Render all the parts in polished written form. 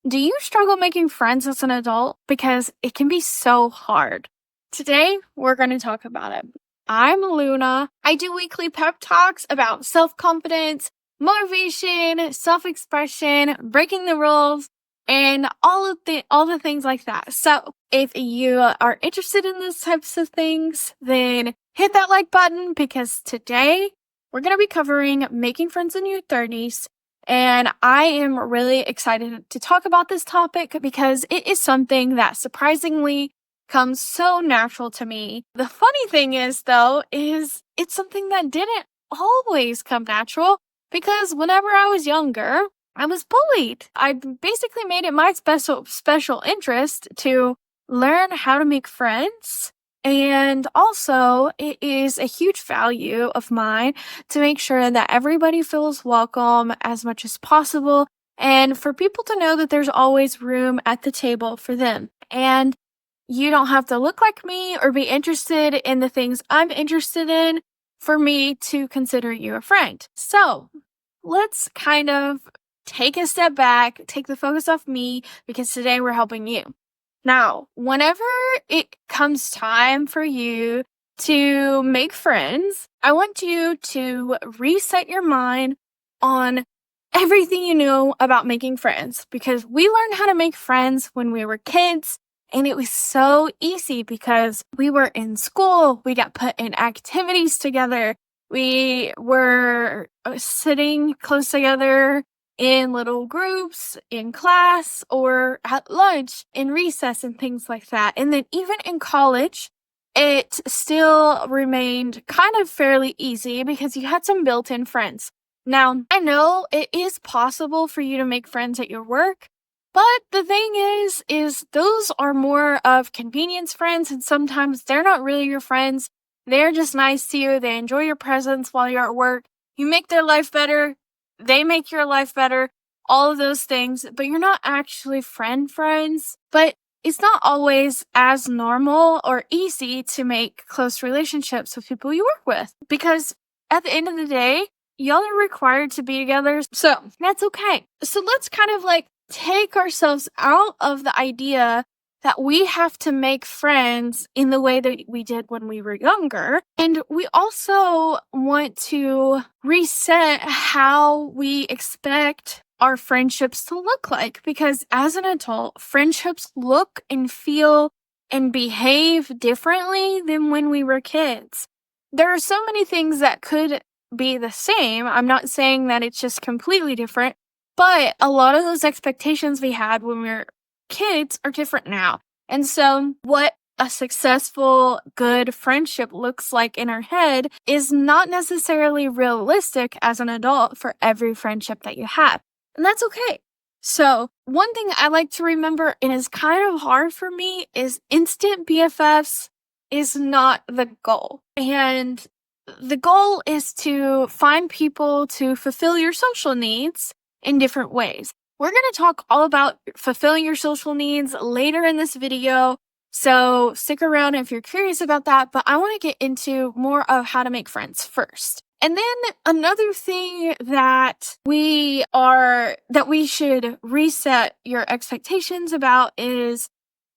Do you struggle making friends as an adult? Because it can be so hard. Today, we're going to talk about it. I'm Luna. I do weekly pep talks about self confidence, motivation, self expression, breaking the rules, and all the things like that. So, if you are interested in those types of things, then hit that like button because today we're going to be covering making friends in your 30s. And I am really excited to talk about this topic because it is something that surprisingly comes so natural to me. The funny thing is, though, is it's something that didn't always come natural because whenever I was younger, I was bullied. I basically made it my special interest to learn how to make friends. And also, it is a huge value of mine to make sure that everybody feels welcome as much as possible and for people to know that there's always room at the table for them. And you don't have to look like me or be interested in the things I'm interested in for me to consider you a friend. So let's kind of take a step back, take the focus off me because today we're helping you. Now, whenever it comes time for you to make friends, I want you to reset your mind on everything you know about making friends because we learned how to make friends when we were kids. And it was so easy because we were in school, we got put in activities together, we were sitting close together in little groups, in class, or at lunch, in recess, and things like that. And then even in college, it still remained kind of fairly easy because you had some built-in friends. Now, I know it is possible for you to make friends at your work, but the thing is those are more of convenience friends, and sometimes they're not really your friends. They're just nice to you. They enjoy your presence while you're at work. You make their life better. They make your life better, all of those things, but you're not actually friends. But it's not always as normal or easy to make close relationships with people you work with because at the end of the day, y'all are required to be together. So that's okay. So let's kind of take ourselves out of the idea that we have to make friends in the way that we did when we were younger. And we also want to reset how we expect our friendships to look like. Because as an adult, friendships look and feel and behave differently than when we were kids. There are so many things that could be the same. I'm not saying that it's just completely different, but a lot of those expectations we had when we were kids are different now. And so what a successful, good friendship looks like in our head is not necessarily realistic as an adult for every friendship that you have. And that's okay. So one thing I like to remember, and is kind of hard for me, is instant BFFs is not the goal. And the goal is to find people to fulfill your social needs in different ways. We're going to talk all about fulfilling your social needs later in this video, so stick around if you're curious about that, but I want to get into more of how to make friends first. And then another thing that we should reset your expectations about is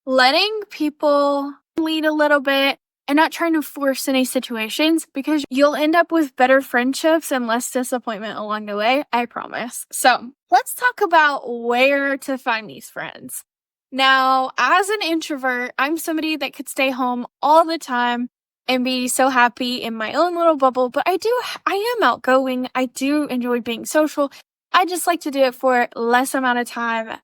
letting people lead a little bit and not trying to force any situations because you'll end up with better friendships and less disappointment along the way, I promise. So let's talk about where to find these friends. Now, as an introvert, I'm somebody that could stay home all the time and be so happy in my own little bubble, but I am outgoing. I do enjoy being social. I just like to do it for less time at a time.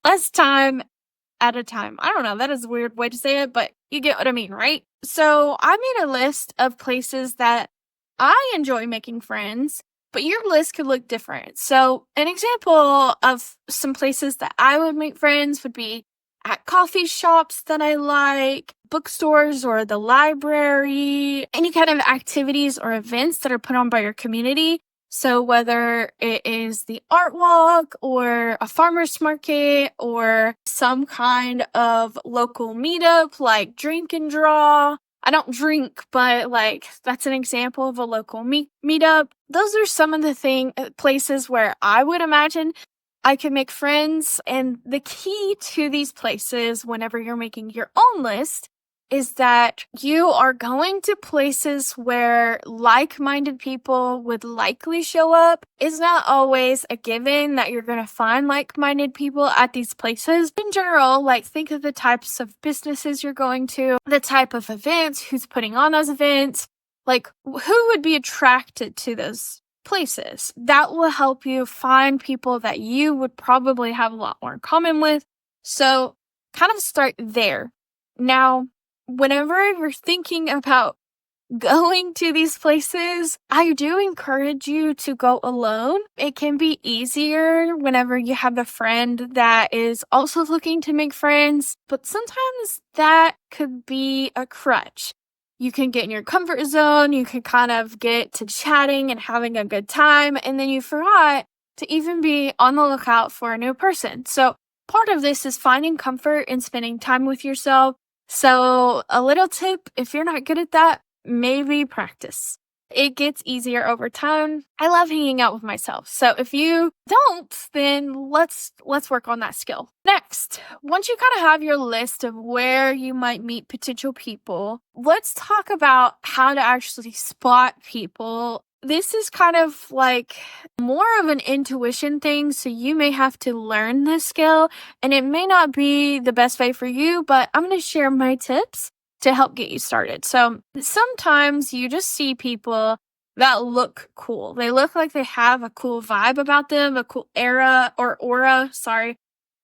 I don't know, that is a weird way to say it, but you get what I mean, right? So I made a list of places that I enjoy making friends, but your list could look different. So an example of some places that I would make friends would be at coffee shops that I like, bookstores or the library, any kind of activities or events that are put on by your community. So whether it is the art walk or a farmer's market or some kind of local meetup like Drink and Draw. I don't drink, but that's an example of a local meetup. Those are some of the places where I would imagine I can make friends. And the key to these places, whenever you're making your own list, is that you are going to places where like-minded people would likely show up. It's not always a given that you're going to find like-minded people at these places. In general, like, think of the types of businesses you're going to, the type of events, who's putting on those events, like who would be attracted to those places. That will help you find people that you would probably have a lot more in common with. So kind of start there. Now, whenever you're thinking about going to these places, I do encourage you to go alone. It can be easier whenever you have a friend that is also looking to make friends, but sometimes that could be a crutch. You can get in your comfort zone, you can kind of get to chatting and having a good time, and then you forgot to even be on the lookout for a new person. So part of this is finding comfort and spending time with yourself. So a little tip, if you're not good at that, maybe practice. It gets easier over time. I love hanging out with myself. So if you don't, then let's work on that skill. Next, once you kind of have your list of where you might meet potential people, let's talk about how to actually spot people. This is kind of like more of an intuition thing, so you may have to learn this skill, and it may not be the best way for you, but I'm going to share my tips to help get you started. So sometimes you just see people that look cool. They look like they have a cool vibe about them, a cool aura,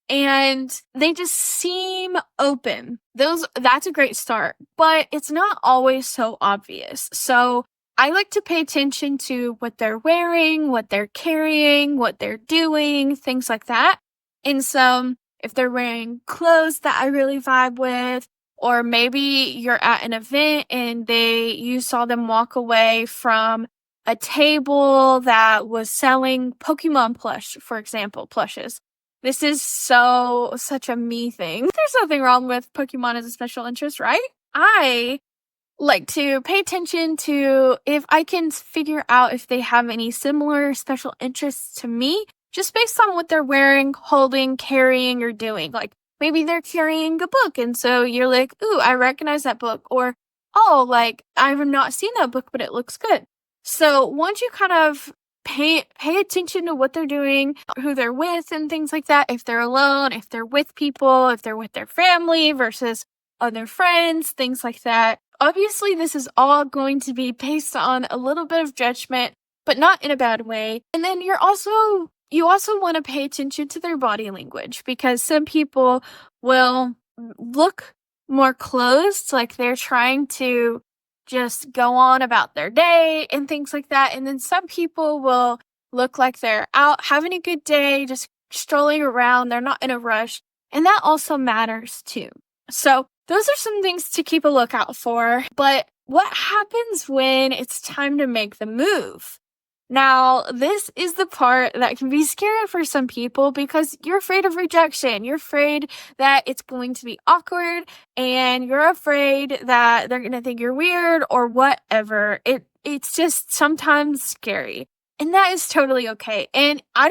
and they just seem open. That's a great start, but it's not always so obvious. So I like to pay attention to what they're wearing, what they're carrying, what they're doing, things like that. And so if they're wearing clothes that I really vibe with, or maybe you're at an event and you saw them walk away from a table that was selling Pokemon plush, for example, plushes. This is such a me thing. There's nothing wrong with Pokemon as a special interest, right? I like to pay attention to if I can figure out if they have any similar special interests to me, just based on what they're wearing, holding, carrying, or doing. Like, maybe they're carrying a book, and so you're like, ooh, I recognize that book. Or, oh, like, I've not seen that book, but it looks good. So once you kind of pay attention to what they're doing, who they're with, and things like that, if they're alone, if they're with people, if they're with their family versus other friends, things like that. Obviously, this is all going to be based on a little bit of judgment, but not in a bad way. And then you also want to pay attention to their body language, because some people will look more closed, like they're trying to just go on about their day and things like that. And then some people will look like they're out having a good day, just strolling around. They're not in a rush. And that also matters too. So those are some things to keep a lookout for. But what happens when it's time to make the move? Now, this is the part that can be scary for some people, because you're afraid of rejection. You're afraid that it's going to be awkward, and you're afraid that they're going to think you're weird or whatever. It's just sometimes scary, and that is totally okay. And I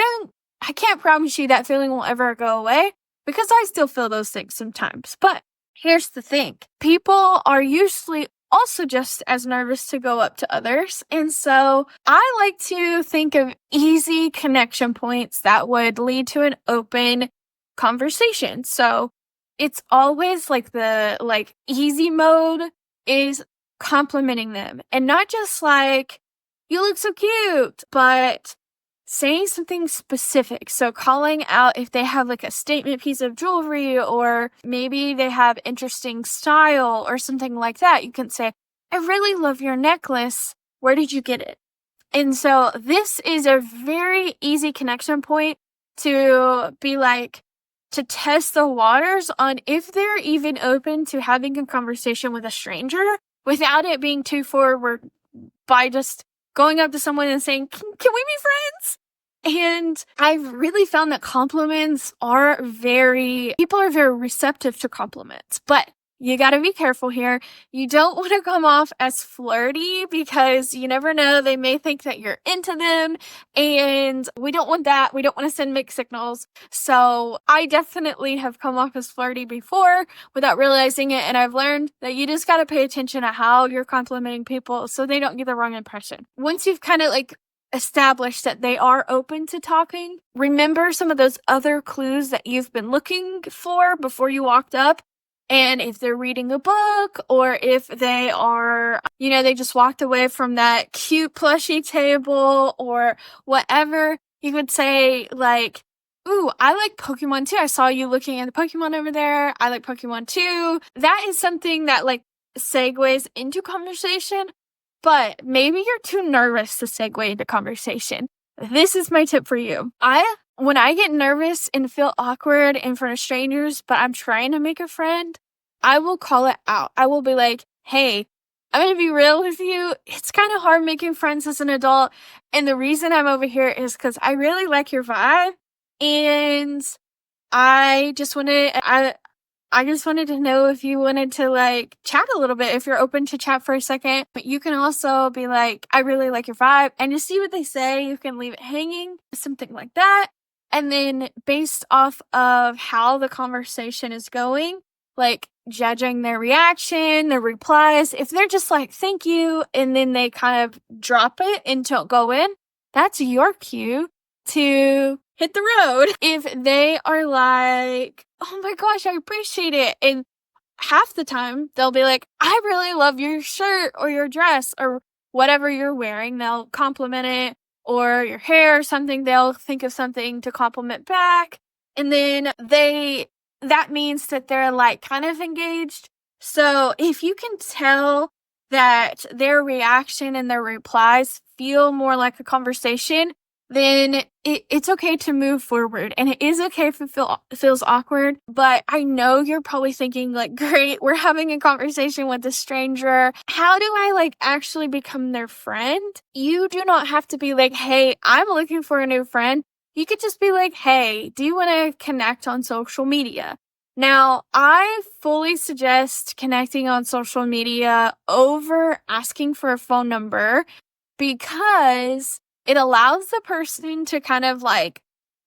can't promise you that feeling will ever go away, because I still feel those things sometimes. But here's the thing. People are usually also just as nervous to go up to others. And so I like to think of easy connection points that would lead to an open conversation. So it's always like the easy mode is complimenting them, and not just like, you look so cute, but saying something specific. So calling out if they have like a statement piece of jewelry, or maybe they have interesting style or something like that. You can say, I really love your necklace. Where did you get it? And so this is a very easy connection point to be like, to test the waters on if they're even open to having a conversation with a stranger without it being too forward, by just going up to someone and saying, can we be friends? And I've really found that people are very receptive to compliments. But you got to be careful here. You don't want to come off as flirty because you never know. They may think that you're into them, and we don't want that. We don't want to send mixed signals. So I definitely have come off as flirty before without realizing it. And I've learned that you just got to pay attention to how you're complimenting people so they don't get the wrong impression. Once you've kind of like established that they are open to talking, remember some of those other clues that you've been looking for before you walked up. And if they're reading a book, or if they are, they just walked away from that cute plushie table or whatever, you could say like, ooh, I like Pokemon too. I saw you looking at the Pokemon over there. I like Pokemon too. That is something that like segues into conversation, but maybe you're too nervous to segue into conversation. This is my tip for you. When I get nervous and feel awkward in front of strangers, but I'm trying to make a friend, I will call it out. I will be like, hey, I'm going to be real with you. It's kind of hard making friends as an adult. And the reason I'm over here is because I really like your vibe. And I just wanted to know if you wanted to like chat a little bit, if you're open to chat for a second. But you can also be like, I really like your vibe. And just see what they say. You can leave it hanging, something like that. And then based off of how the conversation is going, like judging their reaction, their replies, if they're just like, thank you, and then they kind of drop it and don't go in, that's your cue to hit the road. If they are like, oh my gosh, I appreciate it, and half the time they'll be like, I really love your shirt or your dress or whatever you're wearing, they'll compliment it, or your hair or something, they'll think of something to compliment back. And then that means that they're like kind of engaged. So if you can tell that their reaction and their replies feel more like a conversation, then it's okay to move forward. And it is okay if it feels awkward. But I know you're probably thinking like, great, we're having a conversation with a stranger. How do I like actually become their friend? You do not have to be like, hey, I'm looking for a new friend. You could just be like, hey, do you want to connect on social media? Now, I fully suggest connecting on social media over asking for a phone number, because it allows the person to kind of like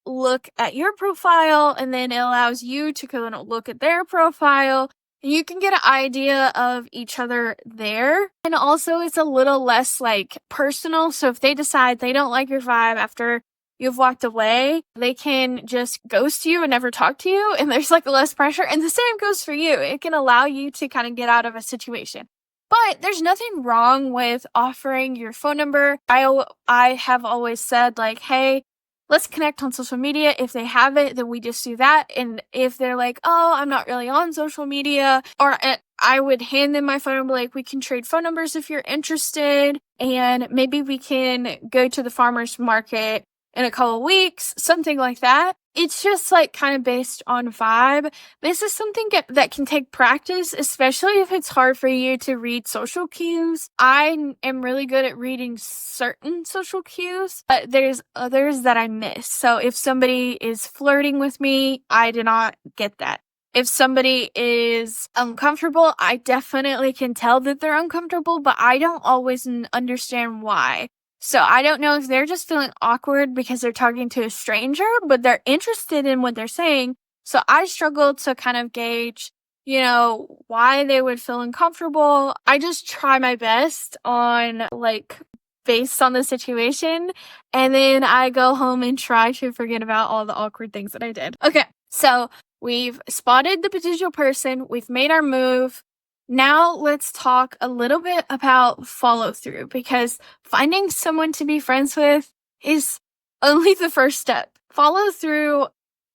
look at your profile, and then it allows you to kind of look at their profile. And you can get an idea of each other there. And also it's a little less like personal. So if they decide they don't like your vibe after you've walked away, they can just ghost you and never talk to you. And there's like less pressure. And the same goes for you. It can allow you to kind of get out of a situation. But there's nothing wrong with offering your phone number. I have always said like, hey, let's connect on social media. If they have it, then we just do that. And if they're like, oh, I'm not really on social media, or I would hand them my phone number, like, we can trade phone numbers if you're interested. And maybe we can go to the farmer's market in a couple of weeks, something like that. It's just like kind of based on vibe. This is something that can take practice, especially if it's hard for you to read social cues. I am really good at reading certain social cues, but there's others that I miss. So if somebody is flirting with me, I do not get that. If somebody is uncomfortable, I definitely can tell that they're uncomfortable, but I don't always understand why. So I don't know if they're just feeling awkward because they're talking to a stranger, but they're interested in what they're saying. So I struggle to kind of gauge, why they would feel uncomfortable. I just try my best on like based on the situation. And then I go home and try to forget about all the awkward things that I did. Okay, so we've spotted the potential person. We've made our move. Now let's talk a little bit about follow through, because finding someone to be friends with is only the first step. Follow through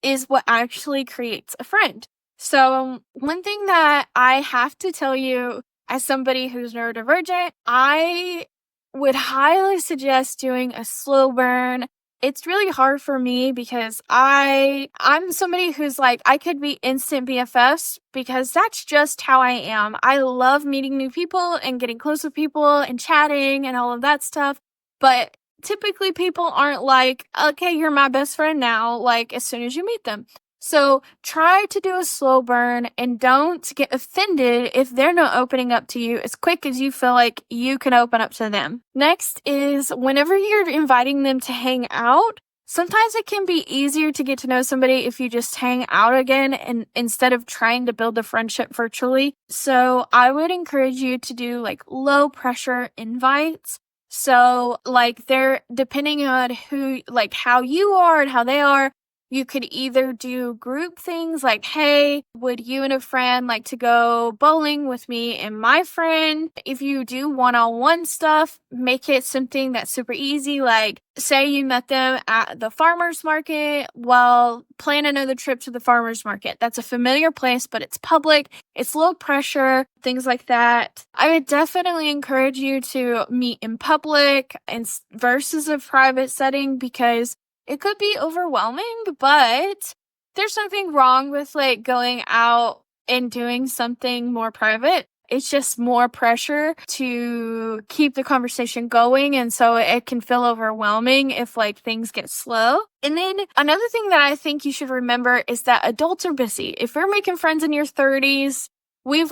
is what actually creates a friend. So one thing that I have to tell you as somebody who's neurodivergent, I would highly suggest doing a slow burn. It's really hard for me because I'm somebody who's like, I could be instant BFFs because that's just how I am. I love meeting new people and getting close with people and chatting and all of that stuff. But typically people aren't like, okay, you're my best friend now, like as soon as you meet them. So try to do a slow burn and don't get offended if they're not opening up to you as quick as you feel like you can open up to them. Next is whenever you're inviting them to hang out, sometimes it can be easier to get to know somebody if you just hang out again and instead of trying to build a friendship virtually. So I would encourage you to do like low pressure invites. So like they're depending on who, like how you are and how they are, you could either do group things like, hey, would you and a friend like to go bowling with me and my friend? If you do one-on-one stuff, make it something that's super easy. Like, say you met them at the farmer's market. Well, plan another trip to the farmer's market. That's a familiar place, but it's public. It's low pressure, things like that. I would definitely encourage you to meet in public and versus a private setting because it could be overwhelming, but there's nothing wrong with like going out and doing something more private. It's just more pressure to keep the conversation going. And so it can feel overwhelming if like things get slow. And then another thing that I think you should remember is that adults are busy. If you're making friends in your 30s, we've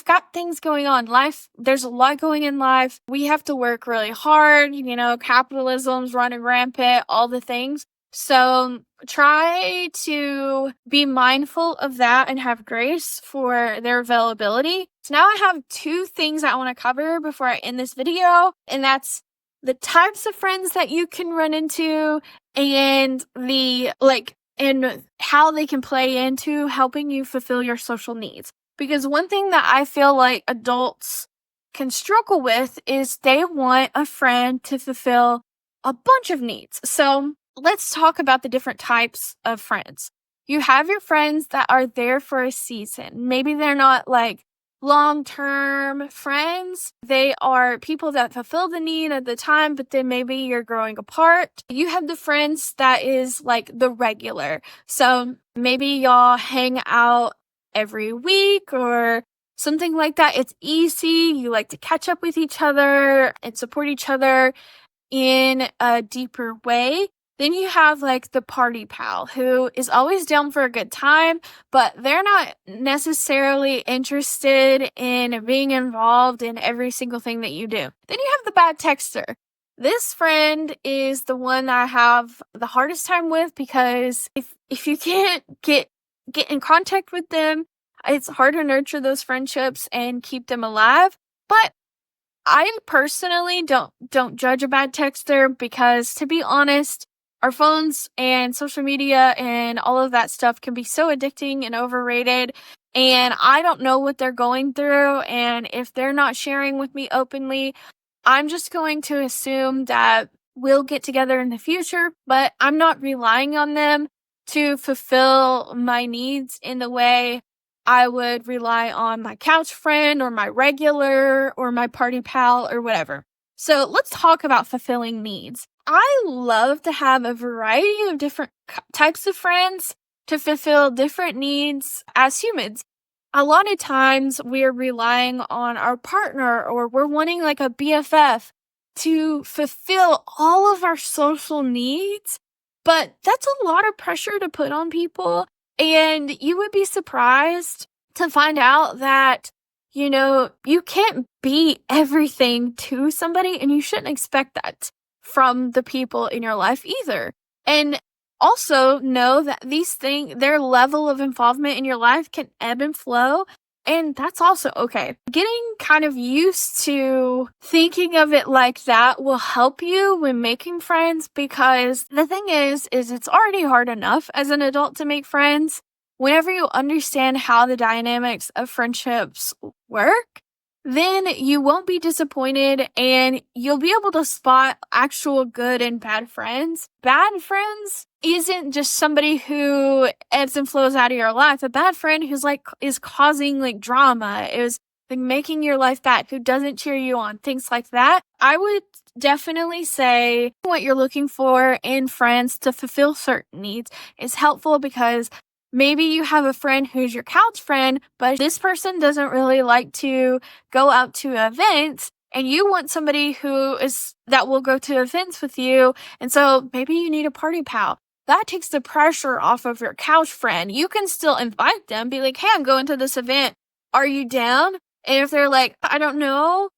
got things going on. Life, there's a lot going in life. We have to work really hard. Capitalism's running rampant, all the things. So try to be mindful of that and have grace for their availability. So now I have 2 things I want to cover before I end this video, and that's the types of friends that you can run into and and how they can play into helping you fulfill your social needs. Because one thing that I feel like adults can struggle with is they want a friend to fulfill a bunch of needs. So let's talk about the different types of friends. You have your friends that are there for a season. Maybe they're not like long-term friends. They are people that fulfill the need at the time, but then maybe you're growing apart. You have the friends that is like the regular. So maybe y'all hang out every week or something like that. It's easy. You like to catch up with each other and support each other in a deeper way. Then you have like the party pal who is always down for a good time, but they're not necessarily interested in being involved in every single thing that you do. Then you have the bad texter. This friend is the one that I have the hardest time with because if you can't get in contact with them, it's hard to nurture those friendships and keep them alive. But I personally don't judge a bad texter because, to be honest, our phones and social media and all of that stuff can be so addicting and overrated. And I don't know what they're going through. And if they're not sharing with me openly, I'm just going to assume that we'll get together in the future. But I'm not relying on them to fulfill my needs in the way I would rely on my couch friend or my regular or my party pal or whatever. So let's talk about fulfilling needs. I love to have a variety of different types of friends to fulfill different needs as humans. A lot of times we're relying on our partner or we're wanting like a BFF to fulfill all of our social needs. But that's a lot of pressure to put on people. And you would be surprised to find out that, you can't be everything to somebody and you shouldn't expect that from the people in your life either. And also know that their level of involvement in your life can ebb and flow. And that's also okay. Getting kind of used to thinking of it like that will help you when making friends because the thing is it's already hard enough as an adult to make friends. Whenever you understand how the dynamics of friendships work, then you won't be disappointed and you'll be able to spot actual good and bad friends. Bad friends isn't just somebody who ebbs and flows out of your life. A bad friend who's is causing drama, is making your life bad, who doesn't cheer you on, things like that. I would definitely say what you're looking for in friends to fulfill certain needs is helpful because maybe you have a friend who's your couch friend, but this person doesn't really like to go out to events, and you want somebody that will go to events with you, and so maybe you need a party pal. that takes the pressure off of your couch friend. You can still invite them, be like, hey, I'm going to this event. Are you down? And if they're like, I don't know,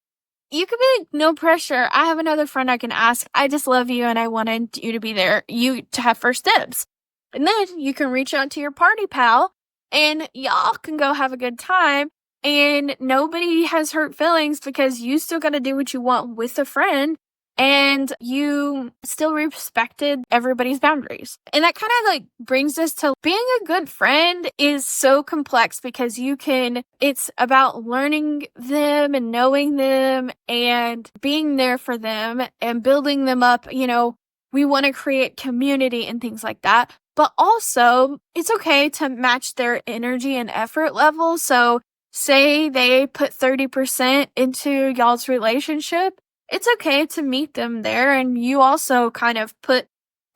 you could be like, no pressure. I have another friend I can ask. I just love you and I wanted you to be there, you to have first dibs. And then you can reach out to your party pal and y'all can go have a good time. And nobody has hurt feelings because you still got to do what you want with a friend and you still respected everybody's boundaries. And that kind of like brings us to being a good friend is so complex because it's about learning them and knowing them and being there for them and building them up. We want to create community and things like that. But also, it's okay to match their energy and effort level. So, say they put 30% into y'all's relationship, it's okay to meet them there and you also kind of put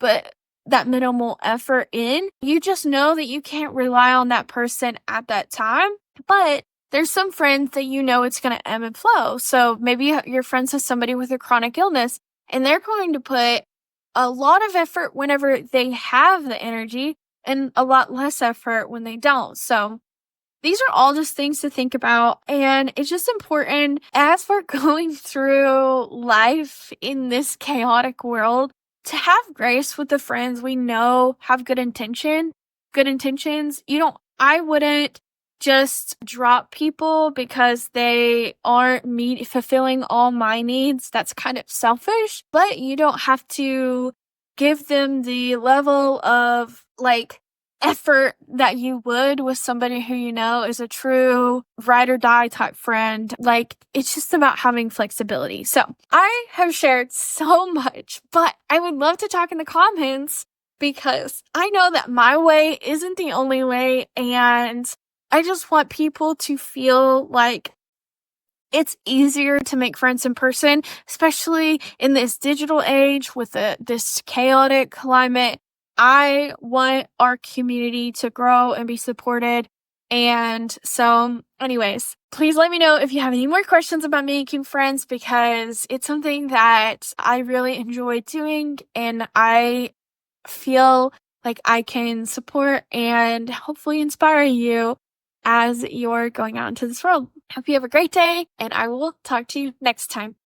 that minimal effort in. You just know that you can't rely on that person at that time, but there's some friends that it's going to ebb and flow. So maybe your friends has somebody with a chronic illness and they're going to put a lot of effort whenever they have the energy and a lot less effort when they don't. So these are all just things to think about. And it's just important as we're going through life in this chaotic world to have grace with the friends we know have good intentions. I wouldn't just drop people because they aren't fulfilling all my needs. That's kind of selfish, but you don't have to give them the level of effort that you would with somebody who is a true ride or die type friend. It's just about having flexibility. So I have shared so much, but I would love to talk in the comments because I know that my way isn't the only way, and I just want people to feel like it's easier to make friends in person, especially in this digital age with this chaotic climate. I want our community to grow and be supported. And so, anyways, please let me know if you have any more questions about making friends because it's something that I really enjoy doing and I feel like I can support and hopefully inspire you as you're going out into this world. Hope you have a great day, and I will talk to you next time.